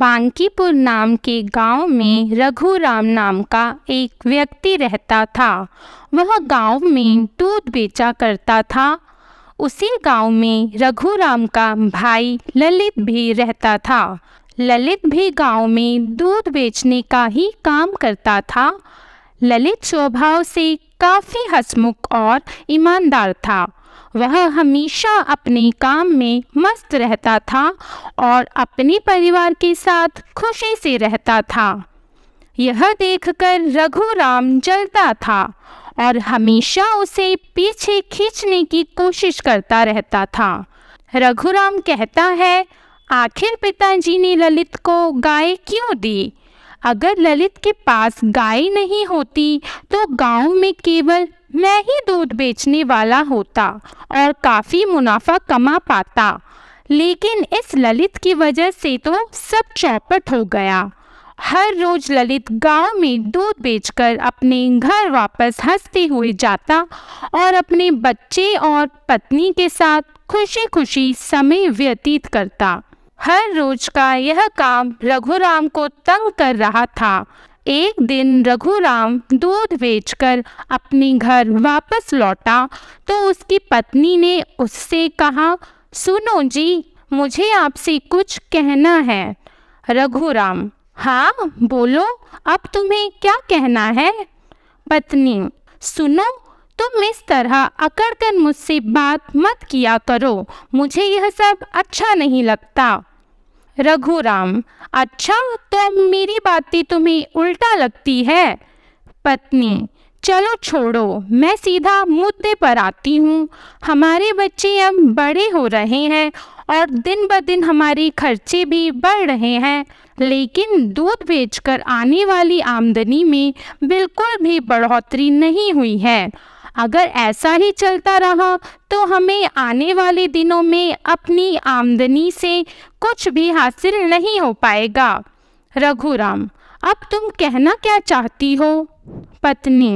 बांकीपुर नाम के गांव में रघुराम नाम का एक व्यक्ति रहता था। वह गांव में दूध बेचा करता था। उसी गांव में रघुराम का भाई ललित भी रहता था। ललित भी गांव में दूध बेचने का ही काम करता था। ललित स्वभाव से काफ़ी हंसमुख और ईमानदार था। वह हमेशा अपने काम में मस्त रहता था और अपने परिवार के साथ खुशी से रहता था। यह देखकर रघुराम जलता था और हमेशा उसे पीछे खींचने की कोशिश करता रहता था। रघुराम कहता है, आखिर पिताजी ने ललित को गाय क्यों दी? अगर ललित के पास गाय नहीं होती तो गांव में केवल मैं ही दूध बेचने वाला होता और काफ़ी मुनाफा कमा पाता। लेकिन इस ललित की वजह से तो सब चौपट हो गया। हर रोज़ ललित गांव में दूध बेचकर अपने घर वापस हंसते हुए जाता और अपने बच्चे और पत्नी के साथ खुशी खुशी समय व्यतीत करता। हर रोज का यह काम रघुराम को तंग कर रहा था। एक दिन रघुराम दूध बेचकर अपने घर वापस लौटा तो उसकी पत्नी ने उससे कहा, सुनो जी, मुझे आपसे कुछ कहना है। रघुराम, हाँ बोलो, अब तुम्हें क्या कहना है? पत्नी, सुनो, तुम इस तरह अकड़कर मुझसे बात मत किया करो, मुझे यह सब अच्छा नहीं लगता। रघुराम, अच्छा, तो मेरी बातें तुम्हें उल्टा लगती है? पत्नी, चलो छोड़ो, मैं सीधा मुद्दे पर आती हूँ। हमारे बच्चे अब बड़े हो रहे हैं और दिन ब दिन हमारे खर्चे भी बढ़ रहे हैं, लेकिन दूध बेचकर आने वाली आमदनी में बिल्कुल भी बढ़ोतरी नहीं हुई है। अगर ऐसा ही चलता रहा तो हमें आने वाले दिनों में अपनी आमदनी से कुछ भी हासिल नहीं हो पाएगा। रघुराम, अब तुम कहना क्या चाहती हो? पत्नी,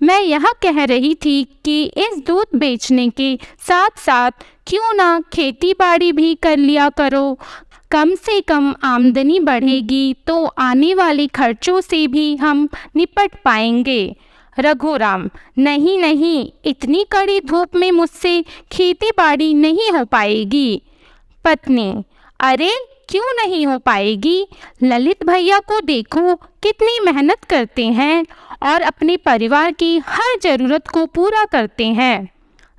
मैं यह कह रही थी कि इस दूध बेचने के साथ साथ क्यों ना खेती बाड़ी भी कर लिया करो। कम से कम आमदनी बढ़ेगी तो आने वाले खर्चों से भी हम निपट पाएंगे। रघुराम, नहीं नहीं, इतनी कड़ी धूप में मुझसे खेती बाड़ी नहीं हो पाएगी। पत्नी, अरे क्यों नहीं हो पाएगी? ललित भैया को देखो, कितनी मेहनत करते हैं और अपने परिवार की हर ज़रूरत को पूरा करते हैं।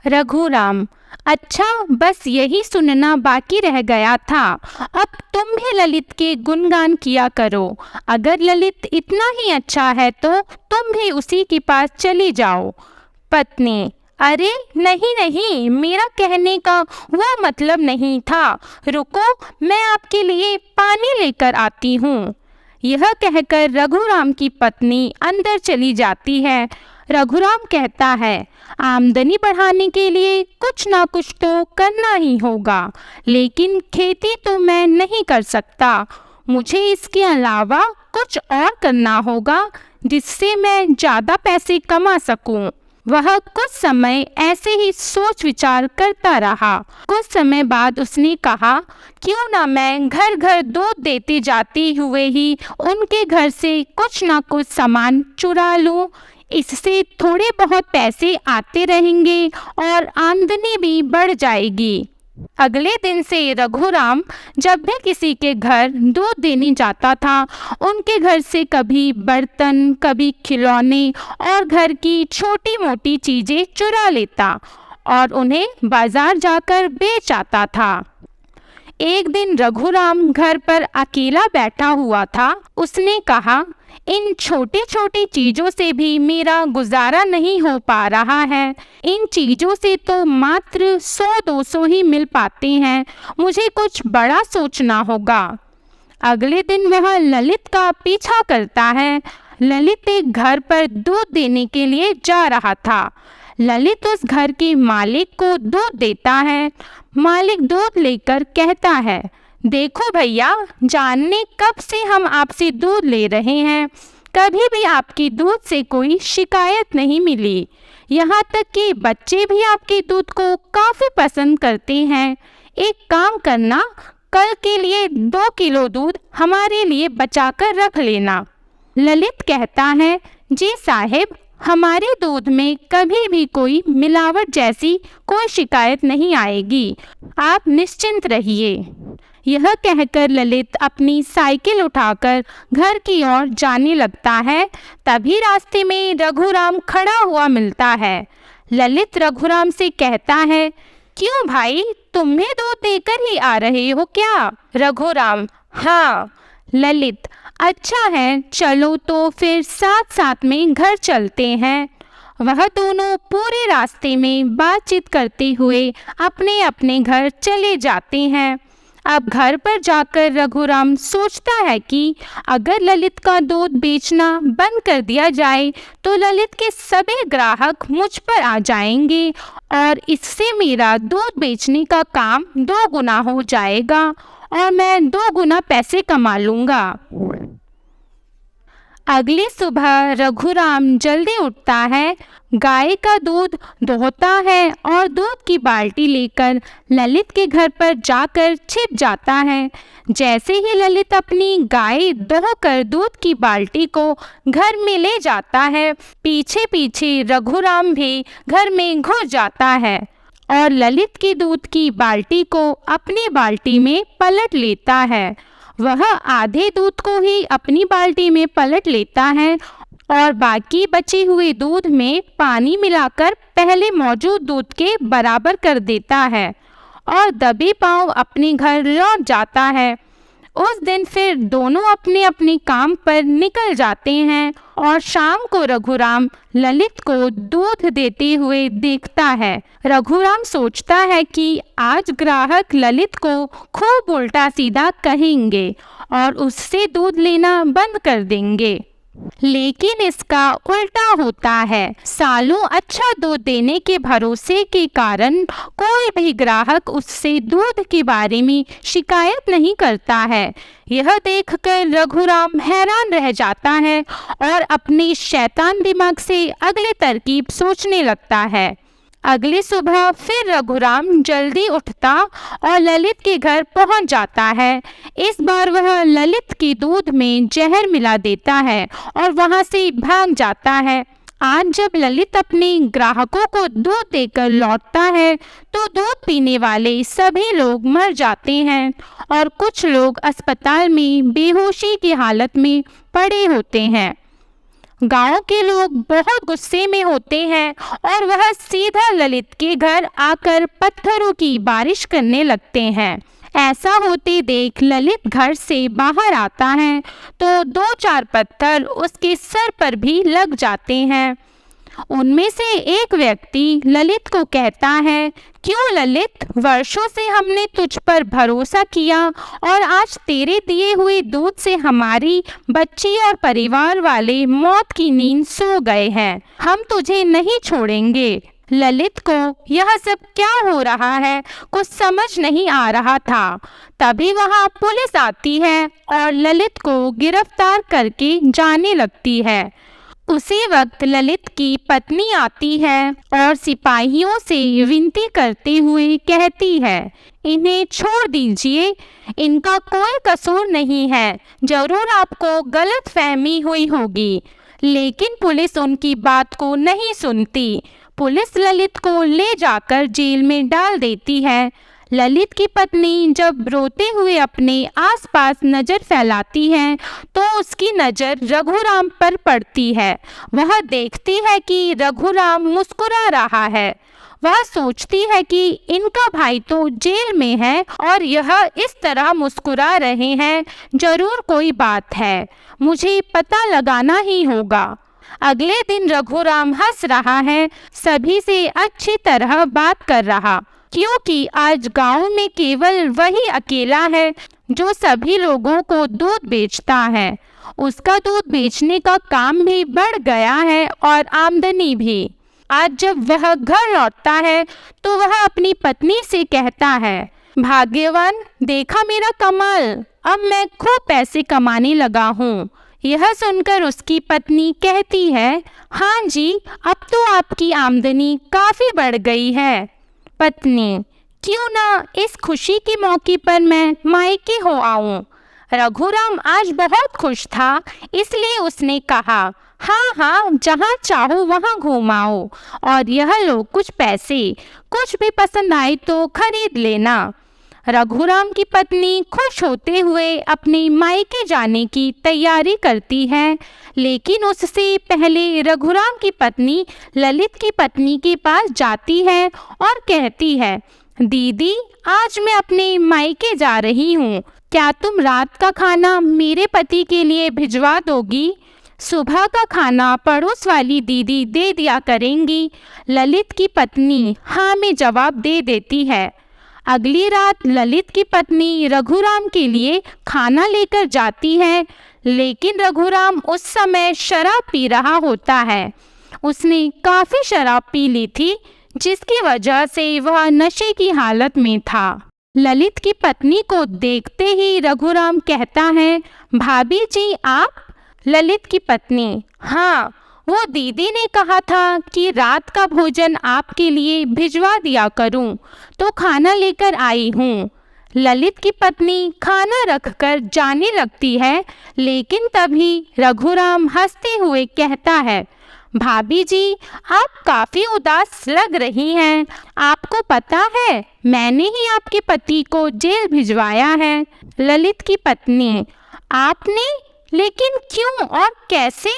रघुराम, अच्छा, बस यही सुनना बाकी रह गया था। अब तुम भी ललित के गुणगान किया करो। अगर ललित इतना ही अच्छा है तो तुम भी उसी के पास चली जाओ। पत्नी, अरे नहीं नहीं, मेरा कहने का वह मतलब नहीं था। रुको, मैं आपके लिए पानी लेकर आती हूँ। यह कहकर रघुराम की पत्नी अंदर चली जाती है। रघुराम कहता है, आमदनी बढ़ाने के लिए कुछ ना कुछ तो करना ही होगा, लेकिन खेती तो मैं नहीं कर सकता। मुझे इसके अलावा कुछ और करना होगा जिससे मैं ज़्यादा पैसे कमा सकूं। वह कुछ समय ऐसे ही सोच विचार करता रहा। कुछ समय बाद उसने कहा, क्यों ना मैं घर घर दूध देते जाते हुए ही उनके घर से कुछ ना कुछ सामान चुरा लूं। इससे थोड़े बहुत पैसे आते रहेंगे और आमदनी भी बढ़ जाएगी। अगले दिन से रघुराम जब भी किसी के घर दूध देने जाता था, उनके घर से कभी बर्तन, कभी खिलौने और घर की छोटी मोटी चीज़ें चुरा लेता और उन्हें बाजार जाकर बेच आता था। एक दिन रघुराम घर पर अकेला बैठा हुआ था। उसने कहा, इन छोटी छोटी चीज़ों से भी मेरा गुजारा नहीं हो पा रहा है। इन चीज़ों से तो मात्र 100-200 ही मिल पाते हैं। मुझे कुछ बड़ा सोचना होगा। अगले दिन वह ललित का पीछा करता है। ललित एक घर पर दूध देने के लिए जा रहा था। ललित उस घर के मालिक को दूध देता है। मालिक दूध लेकर कहता है, देखो भैया, जानने कब से हम आपसे दूध ले रहे हैं, कभी भी आपकी दूध से कोई शिकायत नहीं मिली। यहाँ तक कि बच्चे भी आपके दूध को काफ़ी पसंद करते हैं। एक काम करना, कल के लिए 2 किलो दूध हमारे लिए बचाकर रख लेना। ललित कहता है, जी साहिब, हमारे दूध में कभी भी कोई मिलावट जैसी कोई शिकायत नहीं आएगी, आप निश्चिंत रहिए। यह कहकर ललित अपनी साइकिल उठाकर घर की ओर जाने लगता है। तभी रास्ते में रघुराम खड़ा हुआ मिलता है। ललित रघुराम से कहता है, क्यों भाई, तुम्हें दूध देकर ही आ रहे हो क्या? रघुराम, हाँ। ललित, अच्छा है, चलो तो फिर साथ साथ में घर चलते हैं। वह दोनों पूरे रास्ते में बातचीत करते हुए अपने अपने घर चले जाते हैं। अब घर पर जाकर रघुराम सोचता है कि अगर ललित का दूध बेचना बंद कर दिया जाए तो ललित के सभी ग्राहक मुझ पर आ जाएंगे और इससे मेरा दूध बेचने का काम 2 गुना हो जाएगा और मैं 2 गुना पैसे कमा लूँगा। अगली सुबह रघुराम जल्दी उठता है, गाय का दूध दोहता है और दूध की बाल्टी लेकर ललित के घर पर जाकर छिप जाता है। जैसे ही ललित अपनी गाय दोहकर दूध की बाल्टी को घर में ले जाता है, पीछे पीछे रघुराम भी घर में घुस जाता है और ललित की दूध की बाल्टी को अपनी बाल्टी में पलट लेता है। वह आधे दूध को ही अपनी बाल्टी में पलट लेता है और बाकी बचे हुए दूध में पानी मिलाकर पहले मौजूद दूध के बराबर कर देता है और दबे पांव अपने घर लौट जाता है। उस दिन फिर दोनों अपने अपने काम पर निकल जाते हैं और शाम को रघुराम ललित को दूध देते हुए देखता है। रघुराम सोचता है कि आज ग्राहक ललित को खूब उल्टा सीधा कहेंगे और उससे दूध लेना बंद कर देंगे, लेकिन इसका उल्टा होता है। सालों अच्छा दूध देने के भरोसे के कारण कोई भी ग्राहक उससे दूध के बारे में शिकायत नहीं करता है। यह देखकर रघुराम हैरान रह जाता है और अपने शैतान दिमाग से अगली तरकीब सोचने लगता है। अगली सुबह फिर रघुराम जल्दी उठता और ललित के घर पहुंच जाता है। इस बार वह ललित के दूध में जहर मिला देता है और वहां से भाग जाता है। आज जब ललित अपने ग्राहकों को दूध देकर लौटता है तो दूध पीने वाले सभी लोग मर जाते हैं और कुछ लोग अस्पताल में बेहोशी की हालत में पड़े होते हैं। गांव के लोग बहुत गुस्से में होते हैं और वह सीधा ललित के घर आकर पत्थरों की बारिश करने लगते हैं। ऐसा होते देख ललित घर से बाहर आता है तो 2-4 पत्थर उसके सर पर भी लग जाते हैं। उनमें से एक व्यक्ति ललित को कहता है, क्यों ललित, वर्षों से हमने तुझ पर भरोसा किया और आज तेरे दिए हुए दूध से हमारी बच्ची और परिवार वाले मौत की नींद सो गए हैं। हम तुझे नहीं छोड़ेंगे। ललित को यह सब क्या हो रहा है कुछ समझ नहीं आ रहा था। तभी वहां पुलिस आती है और ललित को गिरफ्तार करके जाने लगती है। उसी वक्त ललित की पत्नी आती है और सिपाहियों से विनती करते हुए कहती है, इन्हें छोड़ दीजिए, इनका कोई कसूर नहीं है, जरूर आपको गलत फहमी हुई होगी। लेकिन पुलिस उनकी बात को नहीं सुनती। पुलिस ललित को ले जाकर जेल में डाल देती है। ललित की पत्नी जब रोते हुए अपने आसपास नज़र फैलाती है तो उसकी नज़र रघुराम पर पड़ती है। वह देखती है कि रघुराम मुस्कुरा रहा है। वह सोचती है कि इनका भाई तो जेल में है और यह इस तरह मुस्कुरा रहे हैं, जरूर कोई बात है, मुझे पता लगाना ही होगा। अगले दिन रघुराम हंस रहा है, सभी से अच्छी तरह बात कर रहा, क्योंकि आज गांव में केवल वही अकेला है जो सभी लोगों को दूध बेचता है। उसका दूध बेचने का काम भी बढ़ गया है और आमदनी भी। आज जब वह घर लौटता है तो वह अपनी पत्नी से कहता है, भाग्यवान, देखा मेरा कमाल, अब मैं खूब पैसे कमाने लगा हूँ। यह सुनकर उसकी पत्नी कहती है, हाँ जी, अब तो आपकी आमदनी काफ़ी बढ़ गई है। पत्नी, क्यों ना इस खुशी के मौके पर मैं मायके हो आऊं। रघुराम आज बहुत खुश था, इसलिए उसने कहा, हाँ हाँ, जहाँ चाहो वहाँ घुमाओ, और यह लो कुछ पैसे, कुछ भी पसंद आए तो खरीद लेना। रघुराम की पत्नी खुश होते हुए अपने मायके जाने की तैयारी करती है, लेकिन उससे पहले रघुराम की पत्नी ललित की पत्नी के पास जाती है और कहती है, दीदी, आज मैं अपने मायके जा रही हूँ, क्या तुम रात का खाना मेरे पति के लिए भिजवा दोगी? सुबह का खाना पड़ोस वाली दीदी दे दिया करेंगी। ललित की पत्नी हाँ में जवाब दे देती है। अगली रात ललित की पत्नी रघुराम के लिए खाना लेकर जाती है, लेकिन रघुराम उस समय शराब पी रहा होता है। उसने काफ़ी शराब पी ली थी, जिसकी वजह से वह नशे की हालत में था। ललित की पत्नी को देखते ही रघुराम कहता है, भाभी जी आप? ललित की पत्नी, हाँ, वो दीदी ने कहा था कि रात का भोजन आपके लिए भिजवा दिया करूं, तो खाना लेकर आई हूँ। ललित की पत्नी खाना रखकर जाने लगती है, लेकिन तभी रघुराम हंसते हुए कहता है, भाभी जी आप काफ़ी उदास लग रही हैं। आपको पता है मैंने ही आपके पति को जेल भिजवाया है। ललित की पत्नी, आपने? लेकिन क्यों और कैसे?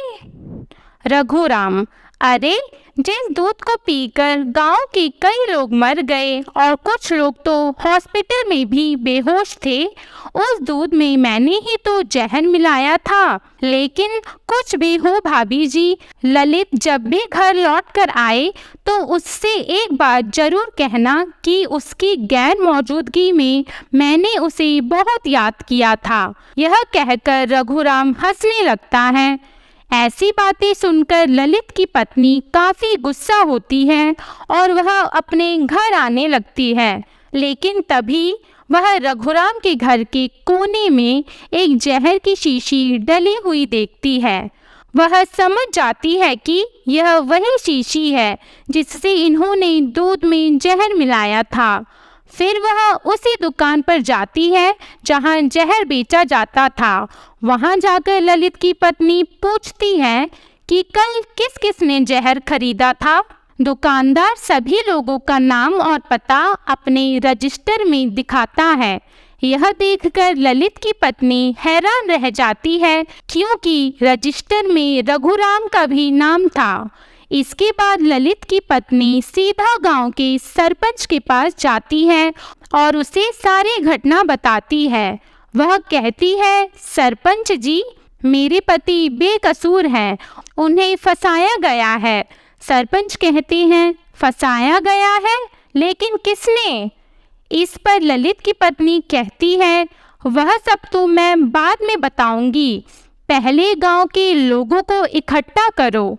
रघुराम, अरे जिस दूध को पीकर गांव के कई लोग मर गए और कुछ लोग तो हॉस्पिटल में भी बेहोश थे, उस दूध में मैंने ही तो जहर मिलाया था। लेकिन कुछ भी हो भाभी जी, ललित जब भी घर लौट कर आए तो उससे एक बात जरूर कहना कि उसकी गैर मौजूदगी में मैंने उसे बहुत याद किया था। यह कहकर रघुराम हंसने लगता है। ऐसी बातें सुनकर ललित की पत्नी काफ़ी गुस्सा होती है और वह अपने घर आने लगती है, लेकिन तभी वह रघुराम के घर के कोने में एक जहर की शीशी डली हुई देखती है। वह समझ जाती है कि यह वही शीशी है जिससे इन्होंने दूध में जहर मिलाया था। फिर वह उसी दुकान पर जाती है जहां जहर बेचा जाता था। वहां जाकर ललित की पत्नी पूछती है कि कल किस किस ने जहर खरीदा था। दुकानदार सभी लोगों का नाम और पता अपने रजिस्टर में दिखाता है। यह देखकर ललित की पत्नी हैरान रह जाती है, क्योंकि रजिस्टर में रघुराम का भी नाम था। इसके बाद ललित की पत्नी सीधा गांव के सरपंच के पास जाती है और उसे सारी घटना बताती है। वह कहती है, सरपंच जी, मेरे पति बेकसूर हैं, उन्हें फंसाया गया है। सरपंच कहते हैं, फंसाया गया है? लेकिन किसने? इस पर ललित की पत्नी कहती है, वह सब तो मैं बाद में बताऊंगी, पहले गांव के लोगों को इकट्ठा करो।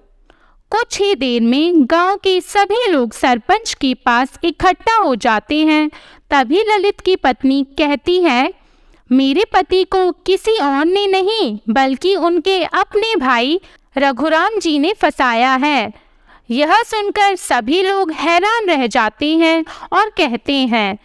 कुछ ही देर में गांव के सभी लोग सरपंच के पास इकट्ठा हो जाते हैं। तभी ललित की पत्नी कहती है, मेरे पति को किसी और ने नहीं बल्कि उनके अपने भाई रघुराम जी ने फंसाया है। यह सुनकर सभी लोग हैरान रह जाते हैं और कहते हैं,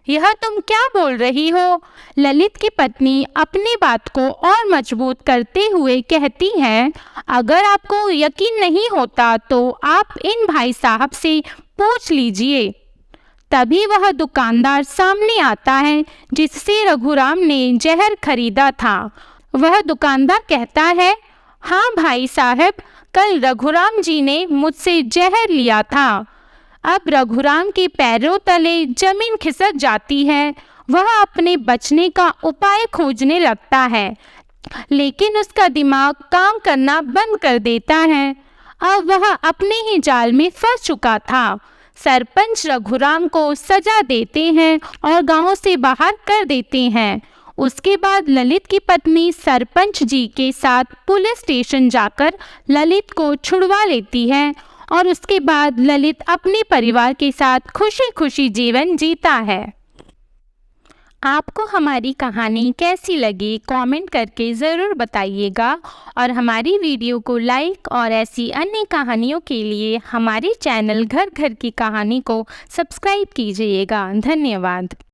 यह तुम क्या बोल रही हो? ललित की पत्नी अपनी बात को और मजबूत करते हुए कहती है, अगर आपको यकीन नहीं होता तो आप इन भाई साहब से पूछ लीजिए। तभी वह दुकानदार सामने आता है जिससे रघुराम ने जहर खरीदा था। वह दुकानदार कहता है, हाँ भाई साहब, कल रघुराम जी ने मुझसे जहर लिया था। अब रघुराम के पैरों तले जमीन खिसक जाती है। वह अपने बचने का उपाय खोजने लगता है, लेकिन उसका दिमाग काम करना बंद कर देता है। अब वह अपने ही जाल में फंस चुका था। सरपंच रघुराम को सजा देते हैं और गांव से बाहर कर देते हैं। उसके बाद ललित की पत्नी सरपंच जी के साथ पुलिस स्टेशन जाकर ललित को छुड़वा लेती है और उसके बाद ललित अपने परिवार के साथ खुशी खुशी जीवन जीता है। आपको हमारी कहानी कैसी लगी कमेंट करके ज़रूर बताइएगा और हमारी वीडियो को लाइक और ऐसी अन्य कहानियों के लिए हमारे चैनल घर घर की कहानी को सब्सक्राइब कीजिएगा। धन्यवाद।